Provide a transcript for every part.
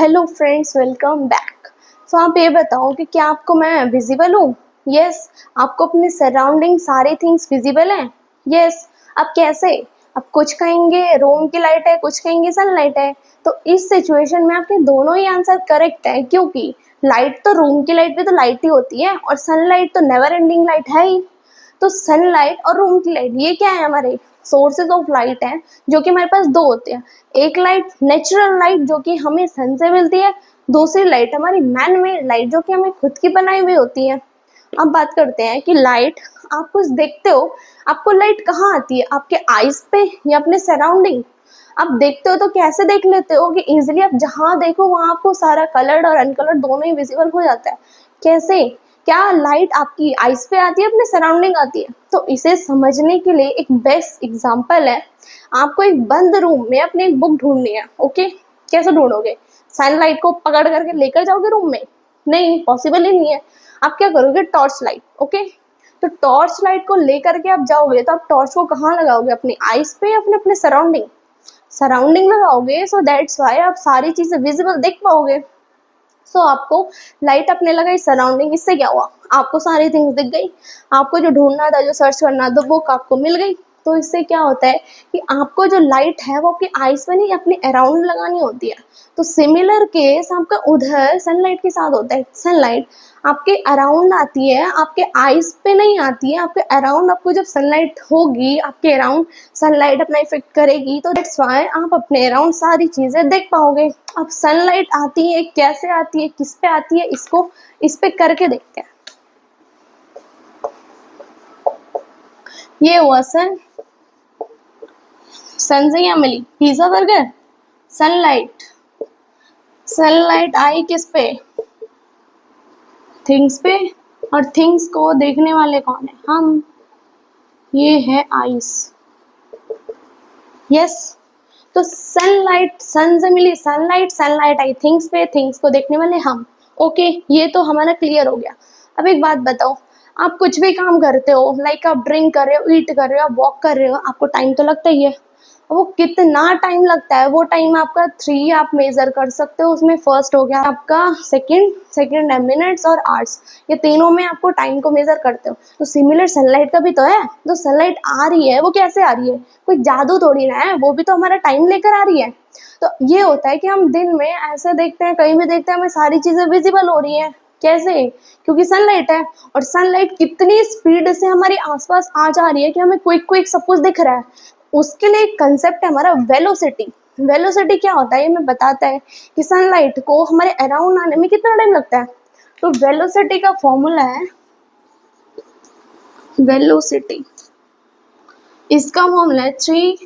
Hello friends, welcome back. So आप ये बताओ कि क्या आपको मैं विजिबल हूँ? यस। आपको अपने सराउंडिंग सारे थिंग्स विजिबल हैं? यस। अब कैसे? अब कुछ कहेंगे रूम की लाइट है, कुछ कहेंगे सनलाइट है। तो इस सिचुएशन में आपके दोनों ही आंसर करेक्ट है, क्योंकि लाइट तो रूम की लाइट भी तो लाइट ही होती है और सनलाइट तो नेवर एंडिंग लाइट है ही। तो सनलाइट और रूम की लाइट ये क्या है? हमारे सोर्सेज ऑफ लाइट हैं, जो कि हमारे पास दो होते हैं। एक लाइट नेचुरल लाइट जो कि हमें सन से मिलती है, दूसरी लाइट हमारी मैन मेड लाइट जो कि हमें खुद की बनाई हुई होती है। अब बात करते हैं कि लाइट आप कुछ देखते हो, आपको लाइट कहाँ आती है? आपके आईज पे या अपने सराउंडिंग? आप देखते हो तो कैसे देख लेते हो कि इजीली आप जहाँ देखो वहां आपको सारा कलर्ड और अनकलर्ड दोनों ही विजिबल हो जाता है। कैसे? क्या लाइट आपकी आईज पे आती है, अपने सराउंडिंग आती है? तो इसे समझने के लिए एक बेस्ट एग्जांपल है। आपको एक बंद रूम में अपनी एक बुक ढूंढनी है। ओके, कैसे ढूंढोगे? सनलाइट को पकड़ करके लेकर जाओगे रूम में? नहीं, पॉसिबल ही नहीं है। आप क्या करोगे? Torch light. ओके, तो टॉर्च लाइट को लेकर के आप जाओगे तो आप टॉर्च को कहाँ लगाओगे? अपनी आईज पे या अपने अपने सराउंडिंग? सराउंडिंग लगाओगे। सो दैट्स वाई आप सारी चीजें विजिबल देख पाओगे। सो आपको लाइट अपने लगाई सराउंडिंग, इससे क्या हुआ? आपको सारी थिंग्स दिख गई। आपको जो ढूंढना था, जो सर्च करना था, बुक आपको मिल गई। तो इससे क्या होता है कि आपको जो लाइट है वो आपकी आईज में नहीं, अपने अराउंड लगानी होती है। तो सिमिलर केस आपका उधर सनलाइट के साथ होता है। सनलाइट आपके अराउंड आती है, आपके आईज पे नहीं आती है, आपके अराउंड। आपको जब सनलाइट होगी आपके अराउंड, सनलाइट अपना इफेक्ट करेगी, तो दैट्स व्हाई आप अपने अराउंड सारी चीजें देख पाओगे। अब सनलाइट आती है, कैसे आती है, किस पे आती है, इसको इस पे करके देखते हैं। ये हुआ सन से क्या मिली? Pizza burger. सनलाइट, सनलाइट आई किस पे? थिंग्स पे। और थिंग्स को देखने वाले कौन है? हम। ये है आइस। यस। तो सनलाइट सन से मिली, सनलाइट, सनलाइट आई थिंग्स पे, थिंग्स को देखने वाले हम। ओके, ये तो हमारा क्लियर हो गया। अब एक बात बताओ, आप कुछ भी काम करते हो, लाइक आप ड्रिंक कर रहे हो, ईट कर रहे हो, आप वॉक कर रहे हो, आपको टाइम तो लगता ही है। वो कितना टाइम लगता है? वो टाइम आपका 3 आप मेजर कर सकते हो। उसमें फर्स्ट हो गया आपका सेकंड, सेकंड है मिनट्स और आवर्स। ये तीनों में आपको टाइम को मेजर करते हो। तो सिमिलर सनलाइट का भी तो है। जो सनलाइट आ रही है वो कैसे आ रही है? कोई जादू थोड़ी ना है, वो भी तो हमारा टाइम लेकर आ रही है। तो ये होता है कि हम दिन में ऐसे देखते हैं, कहीं भी देखते हैं, हमें सारी चीजें विजिबल हो रही हैं। कैसे? क्योंकि सनलाइट है। और सनलाइट कितनी स्पीड से हमारे आसपास आ जा रही है कि हमें क्विक क्विक सब कुछ दिख रहा है। उसके लिए एक कंसेप्ट है हमारा वेलोसिटी। वेलोसिटी क्या होता है ये मैं बताता है कि सनलाइट को हमारे अराउंड आने में कितना टाइम लगता है। तो वेलोसिटी का फॉर्मूला है, वेलोसिटी, इसका फॉर्मूला है 3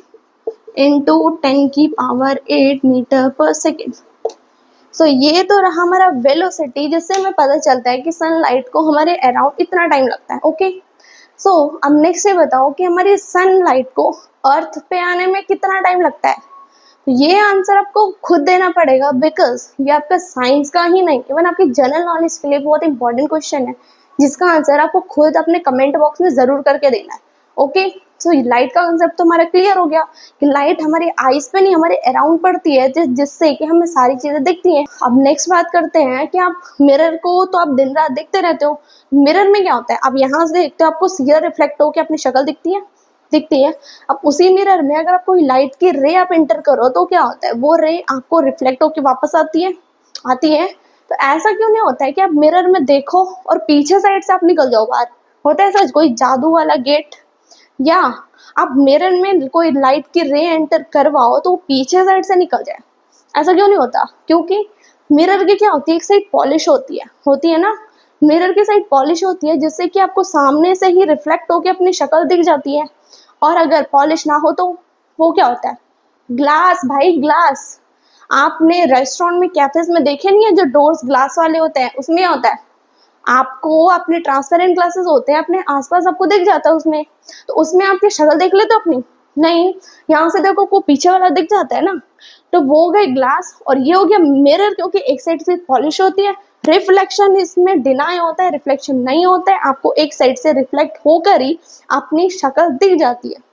इंटू 10⁸ मीटर पर सेकेंड। सो ये तो रहा हमारा वेलोसिटी, जिससे हमें पता चलता है कि सनलाइट को हमारे अराउंड इतना टाइम लगता है। ओके, सो अब नेक्स्ट ये बताओ कि हमारी सनलाइट को अर्थ पे आने में कितना टाइम लगता है। तो ये आंसर आपको खुद देना पड़ेगा, बिकॉज ये आपका साइंस का ही नहीं, इवन आपकी जनरल नॉलेज के लिए बहुत इंपॉर्टेंट क्वेश्चन है, जिसका आंसर आपको खुद अपने कमेंट बॉक्स में जरूर करके देना है। ओके, सो लाइट का कंसेप्ट तो हमारा क्लियर हो गया कि लाइट हमारे आईज पे नहीं, हमारे अराउंड पड़ती है, जिससे कि हमें सारी चीजें दिखती हैं। अब नेक्स्ट बात करते हैं कि आप मिरर को तो आप दिन रात देखते रहते हो। मिरर में क्या होता है? आप यहाँ से देखते हो, आपको सीधा रिफ्लेक्ट होकर अपनी शक्ल दिखती है। अब उसी मिरर में अगर आप कोई लाइट की रे आप एंटर करो तो क्या होता है? वो रे आपको रिफ्लेक्ट होकर वापस आती है। तो ऐसा क्यों नहीं होता है कि आप मिरर में देखो और पीछे साइड से आप निकल जाओ बाहर? होता है सच कोई जादू वाला गेट? या आप मिरर में कोई लाइट की रे एंटर करवाओ तो पीछे साइड से निकल जाए? ऐसा क्यों नहीं होता? क्योंकि मिरर की क्या होती है, एक साइड पॉलिश होती है ना। मिरर की साइड पॉलिश होती है, जिससे कि आपको सामने से ही रिफ्लेक्ट होकर अपनी शक्ल दिख जाती है। और अगर पॉलिश ना हो तो वो क्या होता है? ग्लास भाई, ग्लास। आपने रेस्टोरेंट में, कैफेज में देखे नहीं है जो डोर्स ग्लास वाले होते हैं? उसमें क्या होता है? आपको अपने ट्रांसपेरेंट ग्लासेस होते हैं, अपने आसपास आपको दिख जाता है उसमें। तो उसमें आपकी शक्ल देख लेते हो अपनी? नहीं, यहाँ से देखो को पीछे वाला दिख जाता है ना। तो वो हो गए ग्लास और ये हो गया मिरर, क्योंकि एक साइड से पॉलिश होती है। रिफ्लेक्शन इसमें डिनाई होता है, रिफ्लेक्शन नहीं होता है, आपको एक साइड से रिफ्लेक्ट होकर ही अपनी शक्ल दिख जाती है।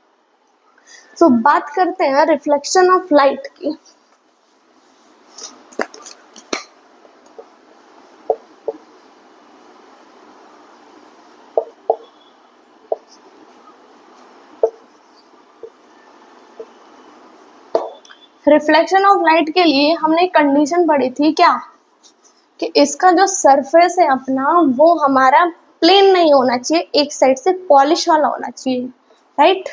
बात करते हैं रिफ्लेक्शन ऑफ लाइट की। रिफ्लेक्शन ऑफ लाइट के लिए हमने एक कंडीशन पढ़ी थी क्या, कि इसका जो सरफेस है अपना वो हमारा प्लेन नहीं होना चाहिए, एक साइड से पॉलिश वाला होना चाहिए, राइट।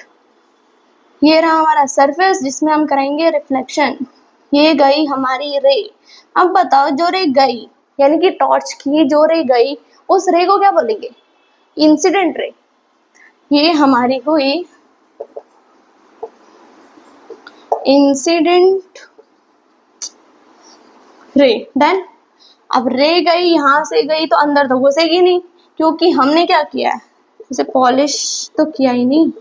ये रहा हमारा सरफेस जिसमें हम करेंगे रिफ्लेक्शन। ये गई हमारी रे। अब बताओ जो रे गई, यानी कि टॉर्च की जो रे गई, उस रे को क्या बोलेंगे, इंसिडेंट रे। ये हमारी हुई इंसिडेंट रे। डन। अब रे गई, यहां से गई तो अंदर तो घुसेगी नहीं, क्योंकि हमने क्या किया है, इसे पॉलिश तो किया ही नहीं।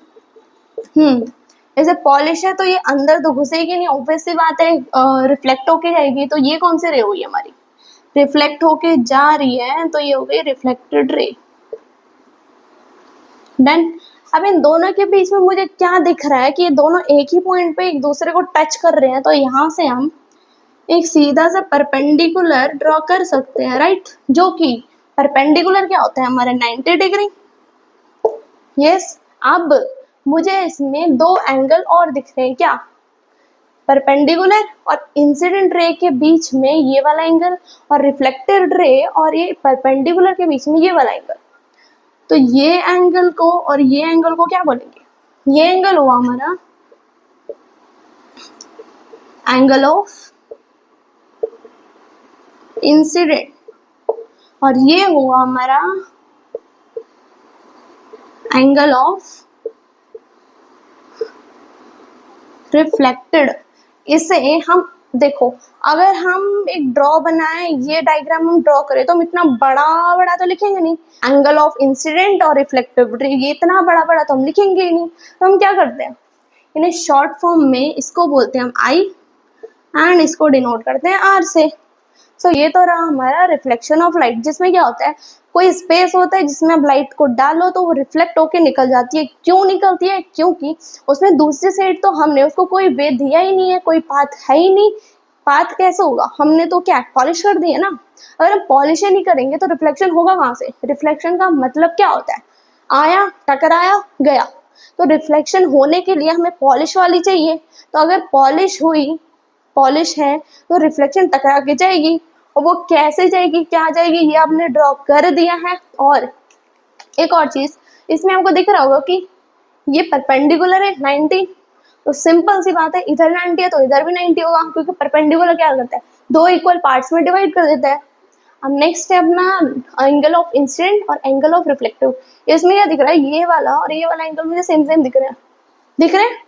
जैसे पॉलिश है तो ये अंदर तो घुसेगी नहीं, ऑब्वियस सी बात है, रिफ्लेक्ट होके जाएगी। तो ये कौन सी रे हुई हमारी, रिफ्लेक्ट होके जा रही है, तो ये हो गई रिफ्लेक्टेड रे। डन। अब इन दोनों के बीच में मुझे क्या दिख रहा है कि ये दोनों एक ही पॉइंट पे एक दूसरे को टच कर रहे हैं, तो यहाँ से हम एक सीधा सा परपेंडिकुलर ड्रॉ कर सकते हैं, राइट। जो कि परपेंडिकुलर क्या होता है हमारा 90 डिग्री। यस। अब मुझे इसमें दो एंगल और दिख रहे हैं क्या, परपेंडिकुलर और इंसिडेंट रे के बीच में ये वाला एंगल, और रिफ्लेक्टेड रे और ये परपेंडिकुलर के बीच में ये वाला एंगल। तो ये एंगल को और ये एंगल को क्या बोलेंगे, ये एंगल हुआ हमारा एंगल ऑफ इंसिडेंट, और ये हुआ हमारा एंगल ऑफ रिफ्लेक्टेड। इसे हम देखो, अगर हम एक ड्रॉ बनाए, ये डायग्राम हम ड्रॉ करें तो हम इतना बड़ा बड़ा तो लिखेंगे नहीं, एंगल ऑफ इंसिडेंट और रिफ्लेक्टिव ये इतना बड़ा बड़ा तो हम लिखेंगे ही नहीं। तो हम क्या करते हैं, इन्हें शॉर्ट फॉर्म में इसको बोलते हैं हम आई, एंड इसको डिनोट करते हैं आर से। सो ये तो रहा हमारा रिफ्लेक्शन ऑफ लाइट, जिसमें क्या होता है, कोई स्पेस होता है जिसमें आप लाइट को डालो तो वो रिफ्लेक्ट होके निकल जाती है। क्यों निकलती है, क्योंकि उसमें दूसरी साइड तो हमने उसको कोई वे दिया ही नहीं है, कोई पाथ है ही नहीं। पाथ कैसे होगा, हमने तो क्या पॉलिश कर दी है ना। अगर हम पॉलिश ही नहीं करेंगे तो रिफ्लेक्शन होगा कहाँ से। रिफ्लेक्शन का मतलब क्या होता है, आया टकराया गया। तो रिफ्लेक्शन होने के लिए हमें पॉलिश वाली चाहिए। तो अगर पॉलिश हुई, पॉलिश है, तो रिफ्लेक्शन टकरा के जाएगी। और वो कैसे जाएगी, क्या जाएगी, ये आपने ड्रॉ कर दिया है। और एक और चीज, इसमें आपको दिख रहा होगा कि ये परपेंडिकुलर है 90। तो सिंपल सी बात है, इधर 90 है तो इधर भी 90 होगा, क्योंकि परपेंडिकुलर क्या करता है, दो इक्वल पार्ट्स में डिवाइड कर देता है। अब नेक्स्ट है अपना एंगल ऑफ इंसिडेंट और एंगल ऑफ रिफ्लेक्टिव। इसमें क्या दिख रहा है, ये वाला और ये वाला एंगल मुझे सेम सेम दिख रहे हैं, दिख रहे हैं।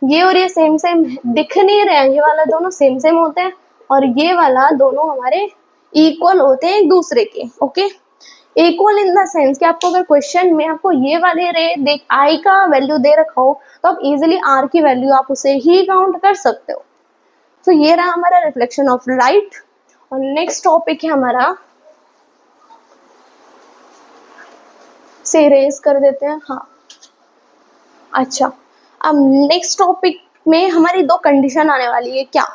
ये और ये सेम सेम दिख नहीं रहे हैं, ये वाला दोनों सेम सेम होते हैं, और ये वाला दोनों हमारे इक्वल होते हैं एक दूसरे के। Okay, equal in the sense कि आपको अगर क्वेश्चन में आपको ये वाले रे देख आई का वैल्यू दे रखा हो, तो आप इजीली आर की वैल्यू आप उसे ही काउंट कर सकते हो। तो ये रहा हमारा रिफ्लेक्शन ऑफ लाइट। और नेक्स्ट टॉपिक है हमारा, से इरेज कर देते हैं, हाँ। अच्छा, अब नेक्स्ट टॉपिक में हमारी दो कंडीशन आने वाली है क्या।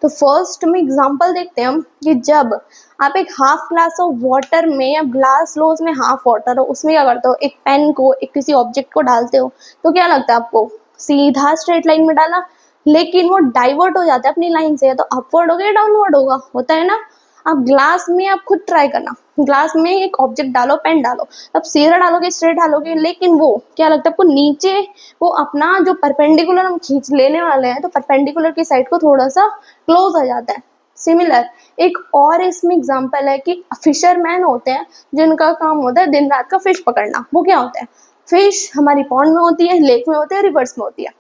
तो फर्स्ट में एग्जांपल देखते हैं हम, कि जब आप एक हाफ ग्लास ऑफ वाटर में, या ग्लास लो उसमें हाफ वाटर हो, उसमें क्या करते हो, एक पेन को एक किसी ऑब्जेक्ट को डालते हो, तो क्या लगता है आपको, सीधा स्ट्रेट लाइन में डाला, लेकिन वो डाइवर्ट हो जाता है अपनी लाइन से, तो अपवर्ड होगा या डाउनवर्ड होगा, होता है ना। अब ग्लास में आप खुद ट्राई करना, ग्लास में एक ऑब्जेक्ट डालो, पेन डालो, तब सीधा डालोगे स्ट्रेट डालोगे, लेकिन वो क्या लगता है आपको, नीचे वो अपना जो परपेंडिकुलर हम खींच लेने वाले हैं, तो परपेंडिकुलर की साइड को थोड़ा सा क्लोज आ जाता है। सिमिलर एक और इसमें एग्जांपल है कि फिशरमैन होते हैं जिनका काम होता है दिन रात का फिश पकड़ना। वो क्या होता है, फिश हमारी पॉन्ड में होती है, लेक में होती है, रिवर्स में होती है।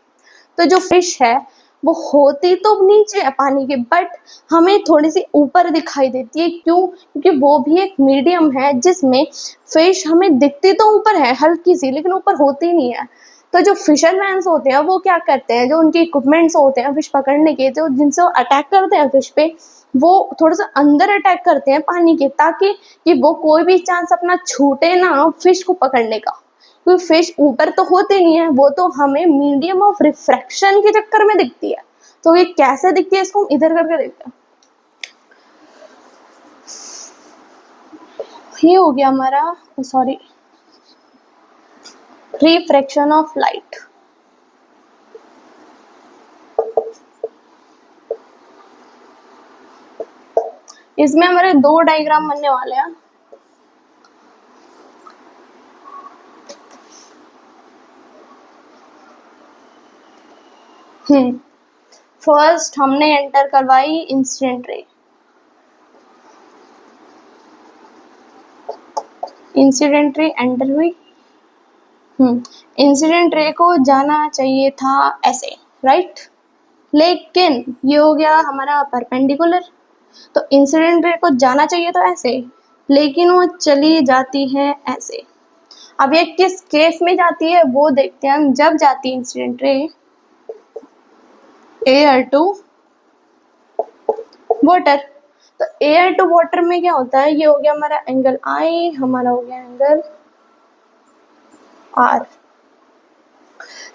तो जो फिश है वो होती तो नीचे है पानी के, बट हमें थोड़ी सी ऊपर दिखाई देती है। क्यों, क्योंकि वो भी एक मीडियम है जिसमें फिश हमें दिखती तो ऊपर है हल्की सी, लेकिन ऊपर होती नहीं है। तो जो फिशरमैन्स होते हैं वो क्या करते हैं, जो उनके इक्विपमेंट्स होते हैं फिश पकड़ने के, जो जिनसे वो अटैक करते हैं फिश पे, वो थोड़ा सा अंदर अटैक करते हैं पानी के, ताकि कि वो कोई भी चांस अपना छूटे ना फिश को पकड़ने का। क्योंकि फिश ऊपर तो होती नहीं है, वो तो हमें मीडियम ऑफ रिफ्रैक्शन के चक्कर में दिखती है। तो ये कैसे दिखती है, इसको हम इधर करके देखते हैं। ये हो गया हमारा, सॉरी, रिफ्रैक्शन ऑफ लाइट। इसमें हमारे 2 डायग्राम बनने वाले हैं। फर्स्ट हमने एंटर करवाई incident ray. Incident ray enter हुई। इंसिडेंट रे को जाना चाहिए था ऐसे, राइट, लेकिन ये हो गया हमारा परपेंडिकुलर। तो इंसिडेंट रे को जाना चाहिए तो ऐसे, लेकिन वो चली जाती है ऐसे। अब ये किस केस में जाती है वो देखते हैं हम। जब जाती है incident ray air to water, तो एयर टू वाटर में क्या होता है, ये हो गया हमारा एंगल आई, हमारा हो गया angle are.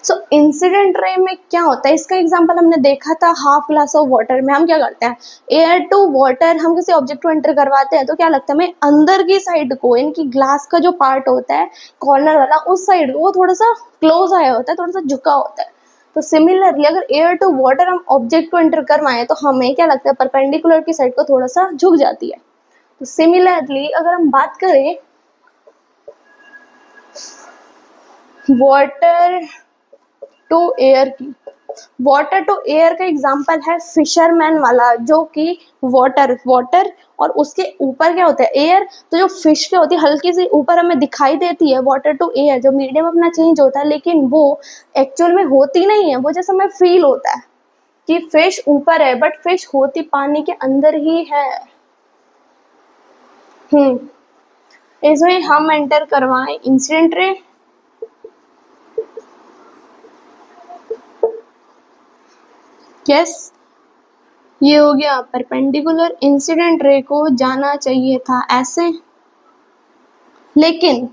So incident ray में क्या होता है, इसका एग्जांपल हमने देखा था हाफ ग्लास ऑफ वाटर में। हम क्या करते हैं, एयर टू वाटर हम किसी ऑब्जेक्ट को एंटर करवाते हैं तो क्या लगता है हमें, अंदर की साइड को, इनकी ग्लास का जो पार्ट होता है कॉर्नर वाला, उस साइड वो थोड़ा सा क्लोज आया होता है, थोड़ा सा झुका होता है। तो सिमिलरली अगर एयर टू वाटर हम ऑब्जेक्ट को एंटर करवाएं तो हमें क्या लगता है, परपेंडिकुलर की साइड को थोड़ा सा झुक जाती है। तो सिमिलरली अगर हम बात करें वाटर टू एयर की, वाटर टू एयर का एग्जांपल है फिशरमैन वाला, जो कि वाटर और उसके ऊपर क्या होता है, एयर। तो जो फिश क्या होती है, हल्की सी ऊपर हमें दिखाई देती है, वाटर टू एयर जो मीडियम अपना चेंज होता है, लेकिन वो एक्चुअल में होती नहीं है। वो जैसे हमें फील होता है कि फिश ऊपर है, बट फिश होती पानी के अंदर ही है। इसमें हम एंटर करवाएं इंसिडेंट रे। यस, ये हो गया परपेंडिकुलर। इंसिडेंट रे को जाना चाहिए था ऐसे, लेकिन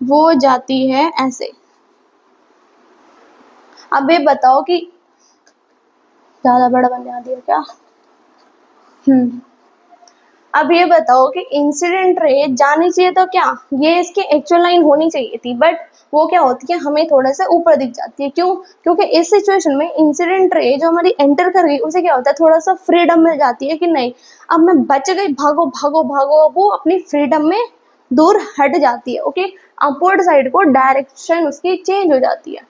वो जाती है ऐसे। अब ये बताओ कि ज्यादा बड़ा बना दिया क्या। अब ये बताओ कि इंसिडेंट रे जानी चाहिए तो क्या, ये इसकी एक्चुअल लाइन होनी चाहिए थी, बट वो क्या होती है, हमें थोड़ा सा ऊपर दिख जाती है। क्यों? क्योंकि इस सिचुएशन में इंसिडेंट रे जो हमारी एंटर कर गई, उसे क्या होता है, थोड़ा सा फ्रीडम मिल जाती है कि नहीं अब मैं बच गई, भागो भागो भागो। वो अपनी फ्रीडम में दूर हट जाती है। ओके, अपवर्ड साइड को डायरेक्शन उसकी चेंज हो जाती है।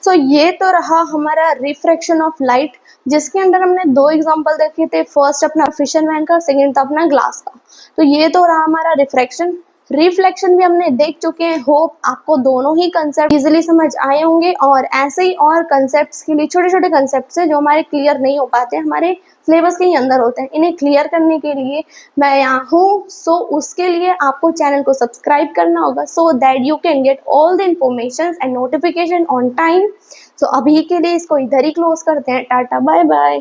सो ये तो रहा हमारा रिफ्रैक्शन ऑफ लाइट, जिसके अंदर हमने 2 एग्जांपल देखे थे। फर्स्ट अपना फिशरमैन का, सेकंड था अपना ग्लास का। तो ये तो रहा हमारा रिफ्रैक्शन। रिफ्लेक्शन भी हमने देख चुके हैं। होप आपको दोनों ही कंसेप्ट इजीली समझ आए होंगे, और ऐसे ही और कंसेप्ट्स के लिए, छोटे छोटे कंसेप्ट्स है जो हमारे क्लियर नहीं हो पाते, हमारे सिलेबस के ही अंदर होते हैं, इन्हें क्लियर करने के लिए मैं यहाँ हूँ। सो उसके लिए आपको चैनल को सब्सक्राइब करना होगा, so that you can get all the information and notification on time. So अभी के लिए इसको इधर ही क्लोज करते हैं। Tata bye bye.